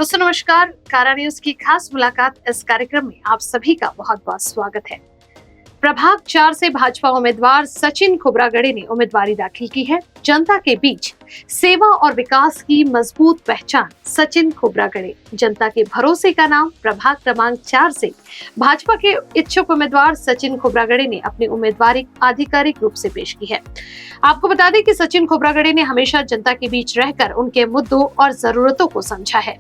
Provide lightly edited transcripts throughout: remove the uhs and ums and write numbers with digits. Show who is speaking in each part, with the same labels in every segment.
Speaker 1: दोस्तों नमस्कार। कारा न्यूज की खास मुलाकात इस कार्यक्रम में आप सभी का बहुत बहुत स्वागत है। प्रभाग 4 से भाजपा उम्मीदवार सचिन खोब्रागड़े ने उम्मीदवारी दाखिल की है। जनता के बीच सेवा और विकास की मजबूत पहचान सचिन खोब्रागड़े, जनता के भरोसे का नाम। प्रभाग क्रमांक 4 से भाजपा के इच्छुक उम्मीदवार सचिन खोब्रागड़े ने अपनी उम्मीदवारी आधिकारिक रूप से पेश की है। आपको बता दें कि सचिन खोब्रागड़े ने हमेशा जनता के बीच रहकर उनके मुद्दों और जरूरतों को समझा है।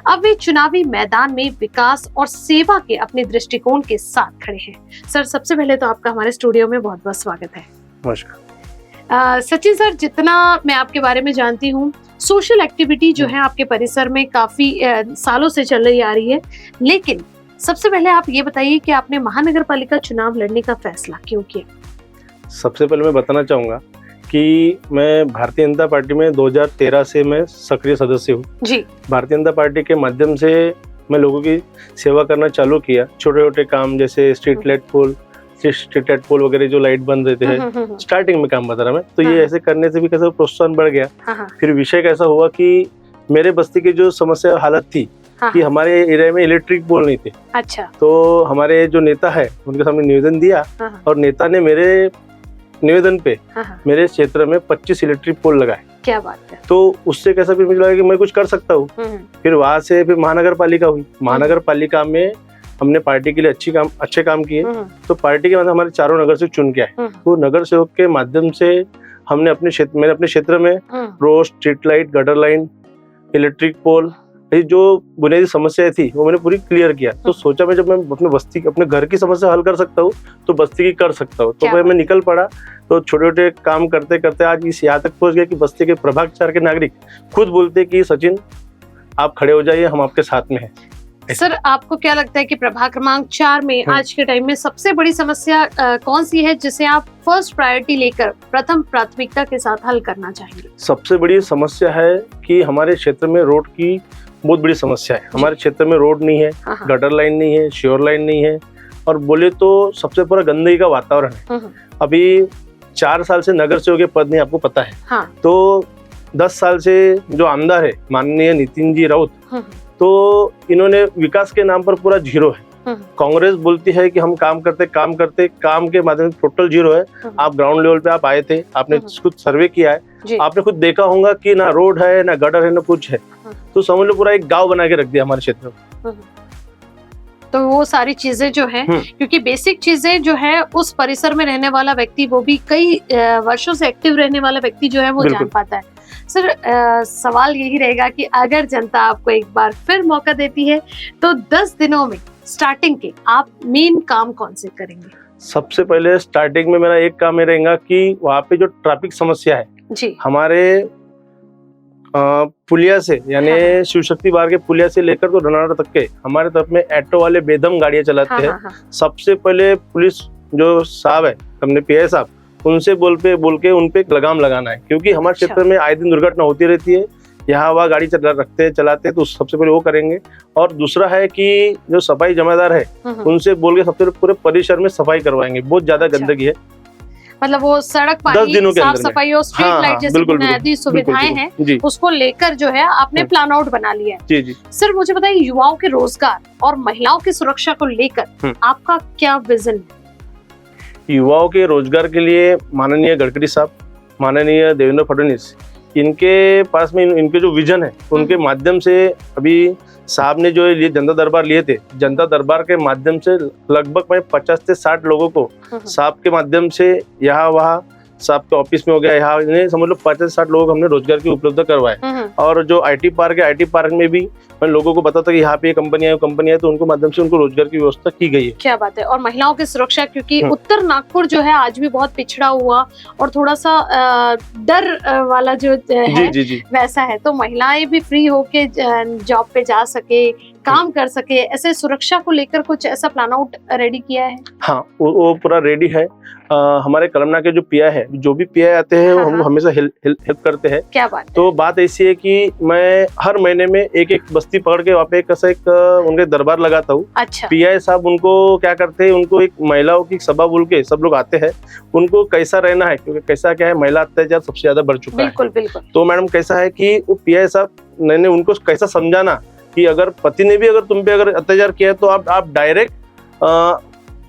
Speaker 1: अब वे चुनावी मैदान में विकास और सेवा के अपने दृष्टिकोण के साथ खड़े हैं। सर, सबसे पहले तो आपका हमारे स्टूडियो में बहुत बहुत स्वागत है।
Speaker 2: नमस्कार।
Speaker 1: सचिन सर, जितना मैं आपके बारे में जानती हूँ, सोशल एक्टिविटी जो है आपके परिसर में काफी सालों से चल रही आ रही है, लेकिन सबसे पहले आप ये बताइए कि आपने महानगर पालिका चुनाव लड़ने का फैसला क्यों किया?
Speaker 2: सबसे पहले मैं बताना चाहूँगा कि मैं भारतीय जनता पार्टी में 2013 से मैं सक्रिय सदस्य हूँ
Speaker 1: जी।
Speaker 2: भारतीय जनता पार्टी के माध्यम से मैं लोगों की सेवा करना चालू किया। छोटे छोटे काम जैसे स्ट्रीट लाइट पोल वगैरह जो लाइट बंद रहते हैं, स्टार्टिंग में काम बता रहा मैं, तो ये ऐसे करने से भी कैसे प्रोत्साहन बढ़ गया। फिर विषय कैसा हुआ कि मेरे बस्ती की जो समस्या हालत थी कि हमारे एरिया में इलेक्ट्रिक पोल नहीं थे।
Speaker 1: अच्छा।
Speaker 2: तो हमारे जो नेता है उनके सामने निवेदन दिया और नेता ने मेरे निवेदन पे मेरे क्षेत्र में 25 इलेक्ट्रिक पोल लगाए।
Speaker 1: क्या बात है।
Speaker 2: तो उससे कैसा फिर मुझे लगा कि मैं कुछ कर सकता हूँ। फिर वहां से फिर महानगर पालिका हुई। महानगर पालिका में हमने पार्टी के लिए अच्छे काम किए। तो पार्टी के मतलब हमारे चारों नगर से चुन के आए। वो नगर सेवक के माध्यम से हमने अपने क्षेत्र में road, street light, gutter line, electric pole, ये जो बुनियादी समस्याएं थी वो मैंने पूरी क्लियर किया। तो सोचा मैं जब मैं अपने घर की समस्या हल कर सकता हूँ तो बस्ती की कर सकता हूँ। तो मैं निकल पड़ा। तो छोटे छोटे काम करते करते आज इस यहाँ तक पहुंच गया कि बस्ती के प्रभाग 4 के नागरिक खुद बोलते कि सचिन आप खड़े हो जाइए, हम आपके साथ में हैं।
Speaker 1: सर, आपको क्या लगता है कि प्रभाग क्रमांक 4 में आज के टाइम में सबसे बड़ी समस्या कौन सी है जिसे आप फर्स्ट प्रायोरिटी लेकर प्रथम प्राथमिकता के साथ हल करना चाहेंगे?
Speaker 2: सबसे बड़ी समस्या है कि हमारे क्षेत्र में रोड की बहुत बड़ी समस्या है। हमारे क्षेत्र में रोड नहीं है, गटर लाइन नहीं है, श्योर लाइन नहीं है, और बोले तो सबसे पूरा गंदगी का वातावरण है। अभी 4 साल से नगर सेवक के पद नहीं, आपको पता है। तो 10 साल से जो आमदार है माननीय नितिन जी राउत, तो इन्होंने विकास के नाम पर पूरा जीरो है। कांग्रेस बोलती है कि हम काम करते काम के माध्यम से टोटल जीरो है। आप ग्राउंड लेवल पे आप आए थे, आपने खुद सर्वे किया है, आपने खुद देखा होगा कि ना रोड है, ना गटर है, ना कुछ है। तो समझ लो पूरा एक गांव बना के रख दिया हमारे क्षेत्र में।
Speaker 1: तो वो सारी चीजें जो है, क्योंकि बेसिक चीजें जो है उस परिसर में रहने वाला व्यक्ति, वो भी कई वर्षों से एक्टिव रहने वाला व्यक्ति जो है वो जान पाता है। सर, सवाल यही रहेगा कि अगर जनता आपको एक बार फिर मौका देती है तो 10 दिनों में स्टार्टिंग के आप मेन काम कौन से करेंगे? सबसे
Speaker 2: पहले स्टार्टिंग में मेरा एक काम ये रहेगा कि वहाँ पे जो ट्रैफिक समस्या है
Speaker 1: जी,
Speaker 2: हमारे पुलिया से यानी शिव शक्ति बार के पुलिया से लेकर तो रनाड़ा तक के हमारे तरफ में ऑटो वाले बेदम गाड़ियां चलाते हैं। सबसे पहले पुलिस जो साहब है, हमने पीआई साहब, उनसे बोल के उन पे लगाम लगाना है, क्योंकि हमारे क्षेत्र में आए दिन दुर्घटना होती रहती है। यहाँ वहाँ गाड़ी चलाते तो सबसे पहले वो करेंगे। और दूसरा है कि जो सफाई जमादार है उनसे बोल के सबसे पूरे परिसर में सफाई करवाएंगे। बहुत ज्यादा गंदगी है,
Speaker 1: मतलब वो सड़क पानी, साफ सफाई और स्ट्रीट लाइट जैसी बुनियादी सुविधाएं हैं, उसको लेकर जो है आपने प्लान आउट बना लिया है।
Speaker 2: जी।
Speaker 1: सर, मुझे बताइए, युवाओं के रोजगार और महिलाओं की सुरक्षा को लेकर आपका क्या विजन है?
Speaker 2: युवाओं के रोजगार के लिए माननीय गडकरी साहब, माननीय देवेंद्र फडणवीस, इनके पास में इनके जो विजन है उनके माध्यम से अभी साहब ने जो जनता दरबार लिए थे, जनता दरबार के माध्यम से लगभग मैं 50 से 60 लोगों को साहब के माध्यम से यहाँ वहाँ साहब के ऑफिस में हो गया, यहाँ समझ लो 50 से 60 लोगों को हमने रोजगार की उपलब्ध करवाए। और जो आईटी पार्क है, आईटी पार्क में भी मैं लोगों को बताता कि यहाँ पे कंपनी है, तो उनको माध्यम से उनको रोजगार की व्यवस्था की गई है।
Speaker 1: क्या बात है। और महिलाओं की सुरक्षा, क्योंकि उत्तर नागपुर जो है आज भी बहुत पिछड़ा हुआ और थोड़ा सा डर वाला जो है
Speaker 2: जी।
Speaker 1: वैसा है, तो महिलाएं भी फ्री होके जॉब पे जा सके, काम कर सके, ऐसे सुरक्षा को लेकर कुछ ऐसा प्लान आउट रेडी किया है?
Speaker 2: हाँ, वो पूरा रेडी है। हमारे कलमना के जो पीआई है, जो भी पीआई आते हैं हम हमेशा हेल्प करते हैं।
Speaker 1: क्या बात है।
Speaker 2: तो बात ऐसी है कि मैं हर महीने में एक बस्ती पकड़ के वहाँ पे एक उनके दरबार लगाता हूँ।
Speaker 1: अच्छा।
Speaker 2: पीआई साहब उनको क्या करते हैं, उनको एक महिलाओं की सभा बोल के सब लोग आते हैं, उनको कैसा रहना है, क्योंकि कैसा क्या है, महिला अत्याचार सबसे ज्यादा बढ़ चुका है।
Speaker 1: बिल्कुल।
Speaker 2: तो मैडम कैसा है कि वो पीआई साहब ने उनको कैसा समझाना कि अगर पति ने भी अगर तुम पे अगर अत्याचार किया है तो आप डायरेक्ट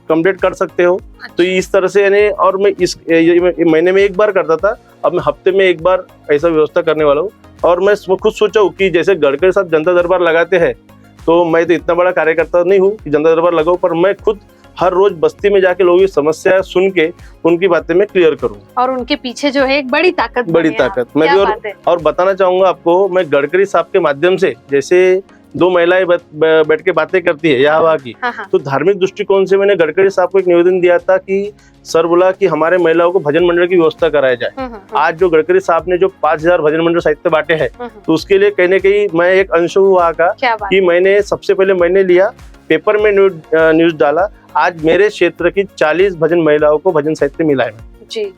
Speaker 2: कंप्लेंट कर सकते हो। तो इस तरह से यानी, और मैं इस महीने में एक बार करता था, अब मैं हफ्ते में एक बार ऐसा व्यवस्था करने वाला हूँ। और मैं खुद सोचा हूँ कि जैसे गडकरी साहब जनता दरबार लगाते हैं, तो मैं तो इतना बड़ा कार्यकर्ता नहीं हूँ कि जनता दरबार लगाऊं, पर मैं खुद हर रोज बस्ती में जाके लोगों की समस्या सुन के उनकी बातें मैं क्लियर करूँ।
Speaker 1: और उनके पीछे जो है एक बड़ी ताकत
Speaker 2: मैं भी और बताना चाहूंगा आपको, मैं गडकरी साहब के माध्यम से, जैसे दो महिलाएं बैठ के बातें करती है यहाँ वहाँ की, तो धार्मिक दृष्टिकोण से मैंने गडकरी साहब को एक निवेदन दिया था कि सर बोला कि हमारे महिलाओं को भजन मंडल की व्यवस्था कराया जाए। आज जो गडकरी साहब ने जो 5000 भजन मंडल साहित्य बांटे हैं, तो उसके लिए कहने के मैं एक अंश हुआ का कि मैंने सबसे पहले मैंने लिया, पेपर में न्यूज डाला। आज मेरे क्षेत्र की 40 भजन महिलाओं को भजन साहित्य मिला है
Speaker 1: जी।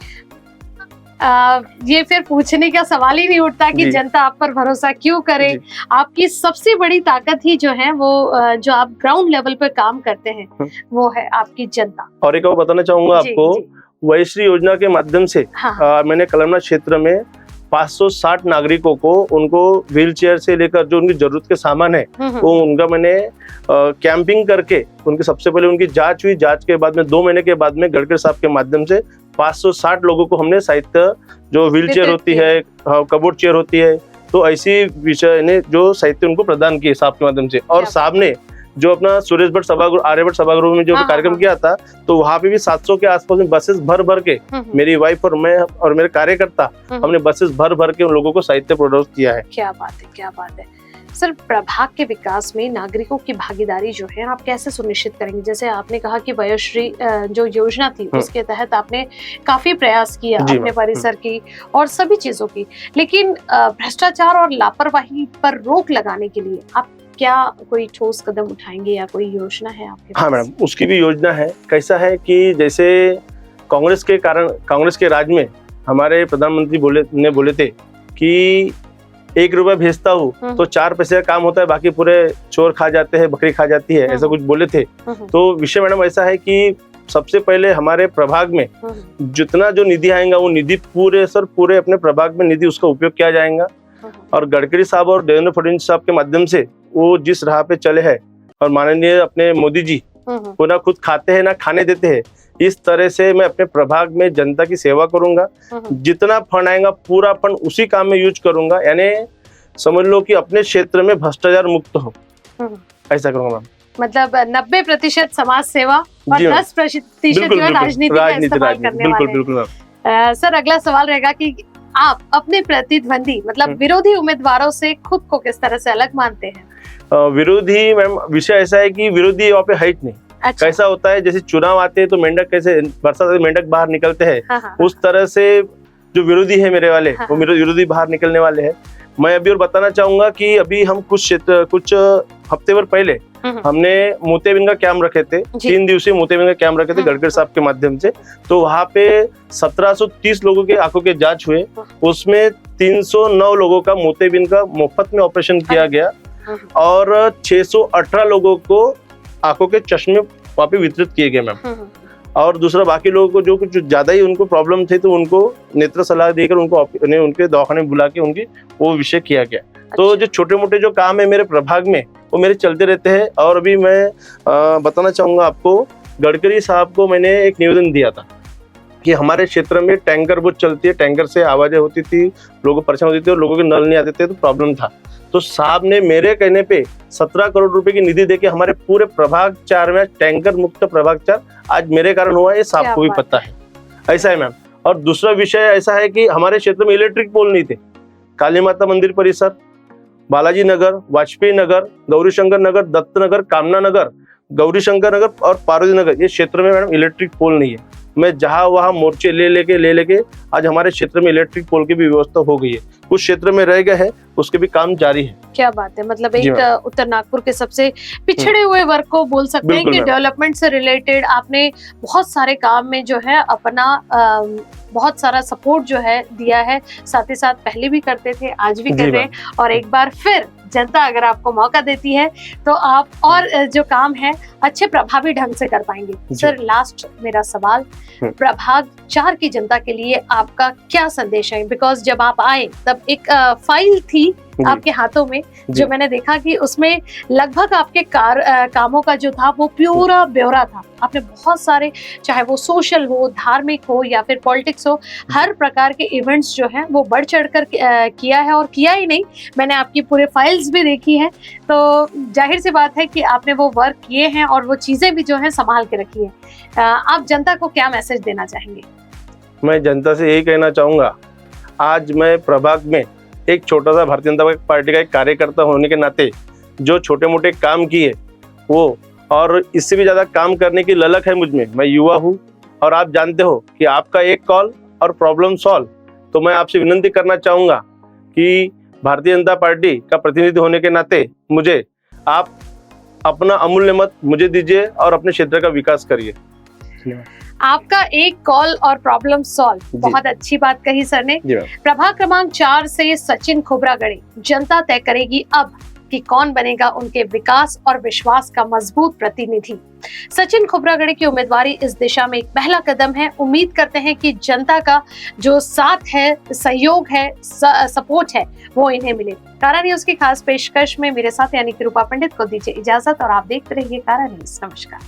Speaker 1: ये फिर पूछने का सवाल ही नहीं उठता कि जनता आप पर भरोसा क्यों करे। आपकी सबसे बड़ी ताकत ही जो है वो जो आप ग्राउंड लेवल पे काम करते हैं वो है आपकी जनता।
Speaker 2: और एक और बताना चाहूंगा आपको, वैश्री योजना के माध्यम से मैंने कलमना क्षेत्र में 560 नागरिकों को, उनको व्हील चेयर से लेकर जो उनकी जरूरत के सामान है वो उनका मैंने कैंपिंग करके उनकी सबसे पहले उनकी जांच हुई। जांच के बाद में 2 महीने के बाद में गडकरी साहब के माध्यम से 560 लोगों को हमने साहित्य, जो व्हील चेयर होती है, कबोर्ड चेयर होती है, तो ऐसी विषय ने जो साहित्य उनको प्रदान किए साहब के माध्यम से। और साहब ने जो अपना सुरेश भट्ट सभागृह, आर्यभट्ट सभागृह में जो कार्यक्रम किया था, तो वहाँ पे भी 700 के आसपास में बसेस भर भर के मेरी वाइफ और मैं और मेरे कार्यकर्ता हमने बसेस भर भर के उन लोगों को साहित्य प्रोड्यूस किया है।
Speaker 1: क्या बात है, क्या बात है। सर, प्रभाग के विकास में नागरिकों की भागीदारी जो है आप कैसे सुनिश्चित करेंगे? जैसे आपने कहा कि वयोश्री जो योजना थी उसके तहत आपने काफी प्रयास किया अपने परिसर की और सभी चीजों की, लेकिन भ्रष्टाचार और लापरवाही पर रोक लगाने के लिए आप क्या कोई ठोस कदम उठाएंगे या कोई योजना है आपके पास?
Speaker 2: हाँ मैडम, उसकी भी योजना है। कैसा है कि जैसे कांग्रेस के राज में हमारे प्रधानमंत्री बोले थे कि 1 रुपया भेजता हूँ तो 4 पैसे का काम होता है, बाकी पूरे चोर खा जाते हैं, बकरी खा जाती है, ऐसा कुछ बोले थे। तो विषय मैडम ऐसा है कि सबसे पहले हमारे प्रभाग में जितना जो निधि आएगा वो निधि पूरे अपने प्रभाग में निधि उसका उपयोग किया जाएगा। और गडकरी साहब और देवेंद्र फडणवीस साहब के माध्यम से वो जिस राह पे चले हैं, और माननीय अपने मोदी जी वो ना खुद खाते हैं ना खाने देते हैं, इस तरह से मैं अपने प्रभाग में जनता की सेवा करूंगा। जितना फंड आएगा पूरा फंड उसी काम में यूज करूंगा, यानी समझ लो कि अपने क्षेत्र में भ्रष्टाचार मुक्त हो, ऐसा करूंगा मैम।
Speaker 1: मतलब 90% समाज सेवा और 10% राजनीति का इस्तेमाल करने वाले। सर, अगला सवाल रहेगा कि आप अपने प्रतिद्वंदी मतलब विरोधी उम्मीदवारों से खुद को किस तरह से अलग मानते हैं?
Speaker 2: विरोधी मैम, विषय ऐसा है कि विरोधी यहाँ पे हाइट नहीं। अच्छा। कैसा होता है, जैसे चुनाव आते हैं तो मेंढक कैसे बरसात में मेंढक बाहर निकलते हैं, उस तरह से जो विरोधी है मेरे वाले, वो मेरे विरोधी बाहर निकलने वाले हैं। मैं अभी और बताना चाहूंगा कि अभी हम कुछ हफ्ते भर पहले हमने मोतियाबिंद का कैंप रखे थे, 3 दिवसीय मोतियाबिंद का कैंप रखे थे गडकरी साहब के माध्यम से। तो वहाँ पे 1730 लोगों के आंखों के जांच हुए, उसमें 309 लोगों का मोतियाबिंद का मुफ्त में ऑपरेशन किया गया और 618 लोगों को आंखों के चश्मे वहाँ पे वितरित किए गए मैम। और दूसरा, बाकी लोगों को जो कुछ ज्यादा ही उनको प्रॉब्लम थे तो उनको नेत्र सलाह देकर उनके दवाखाने बुला के उनकी वो विषय किया गया। तो जो छोटे मोटे जो काम है मेरे प्रभाग में वो मेरे चलते रहते हैं। और अभी मैं बताना चाहूंगा आपको, गडकरी साहब को मैंने एक निवेदन दिया था कि हमारे क्षेत्र में टैंकर बहुत चलती है, टैंकर से आवाजें होती थी, लोगों को परेशान होती थी और लोगों के नल नहीं आते थे, तो प्रॉब्लम था। तो साहब ने मेरे कहने पे 17 करोड़ रुपए की निधि देके हमारे पूरे प्रभाग 4 में टैंकर मुक्त प्रभाग 4 आज मेरे कारण हुआ है, ये साहब को भी पता है। ऐसा है मैम। और दूसरा विषय ऐसा है कि हमारे क्षेत्र में इलेक्ट्रिक पोल नहीं थे। काली माता मंदिर परिसर, बालाजी नगर, वाजपेयी नगर, गौरीशंकर नगर, दत्त नगर, कामना नगर, गौरीशंकर नगर और पार्वती नगर, ये क्षेत्र में मैडम इलेक्ट्रिक पोल नहीं है। मैं जहां वहां मोर्चे ले लेके आज हमारे क्षेत्र में इलेक्ट्रिक पोल की भी व्यवस्था हो गई है। कुछ क्षेत्र में रह गए हैं, उसके भी काम जारी है।
Speaker 1: क्या बात है, मतलब एक उत्तर नागपुर के सबसे पिछड़े हुए वर्ग को बोल सकते हैं कि डेवलपमेंट से रिलेटेड आपने बहुत सारे काम में जो है अपना बहुत सारा सपोर्ट जो है दिया है। साथ ही साथ पहले भी करते थे, आज भी कर रहे हैं, और एक बार फिर जनता अगर आपको मौका देती है तो आप और जो काम है अच्छे प्रभावी ढंग से कर पाएंगे। सर, लास्ट मेरा सवाल, प्रभाग 4 की जनता के लिए आपका क्या संदेश है? बिकॉज जब आप आए तब एक फाइल थी आपके हाथों में, जो मैंने देखा कि उसमें लगभग आपके कामों का जो था वो पूरा ब्यौरा था। आपने बहुत सारे, चाहे वो सोशल हो, धार्मिक हो या फिर पॉलिटिक्स हो, हर प्रकार के इवेंट्स जो हैं वो बढ़ चढ़कर किया है। और किया ही नहीं, मैंने आपकी पूरे फाइल्स भी देखी हैं, तो जाहिर सी बात है कि आपने वो वर्क किए हैं और वो चीजें भी जो हैं संभाल के रखी है। आप जनता को क्या मैसेज देना चाहेंगे?
Speaker 2: मैं जनता से यही कहना चाहूँगा, आज मैं प्रभाग में एक छोटा सा भारतीय जनता पार्टी का एक कार्यकर्ता होने के नाते जो छोटे मोटे काम किए वो, और इससे भी ज़्यादा काम करने की ललक है मुझ में। मैं युवा हूँ और आप जानते हो कि आपका एक कॉल और प्रॉब्लम सॉल्व। तो मैं आपसे विनती करना चाहूँगा कि भारतीय जनता पार्टी का प्रतिनिधि होने के नाते मुझे आप अपना अमूल्य मत मुझे दीजिए और अपने क्षेत्र का विकास करिए।
Speaker 1: आपका एक कॉल और प्रॉब्लम सॉल्व, बहुत अच्छी बात कही सर ने। प्रभाग क्रमांक 4 से सचिन खोब्रागड़े, जनता तय करेगी अब कि कौन बनेगा उनके विकास और विश्वास का मजबूत प्रतिनिधि। सचिन खोब्रागड़े की उम्मीदवारी इस दिशा में एक पहला कदम है। उम्मीद करते हैं कि जनता का जो साथ है, सहयोग है, सपोर्ट है, वो इन्हें मिले। कारा न्यूज की खास पेशकश में मेरे साथ यानी कि रूपा पंडित को दीजिए इजाजत और आप देखते रहिए कारा न्यूज। नमस्कार।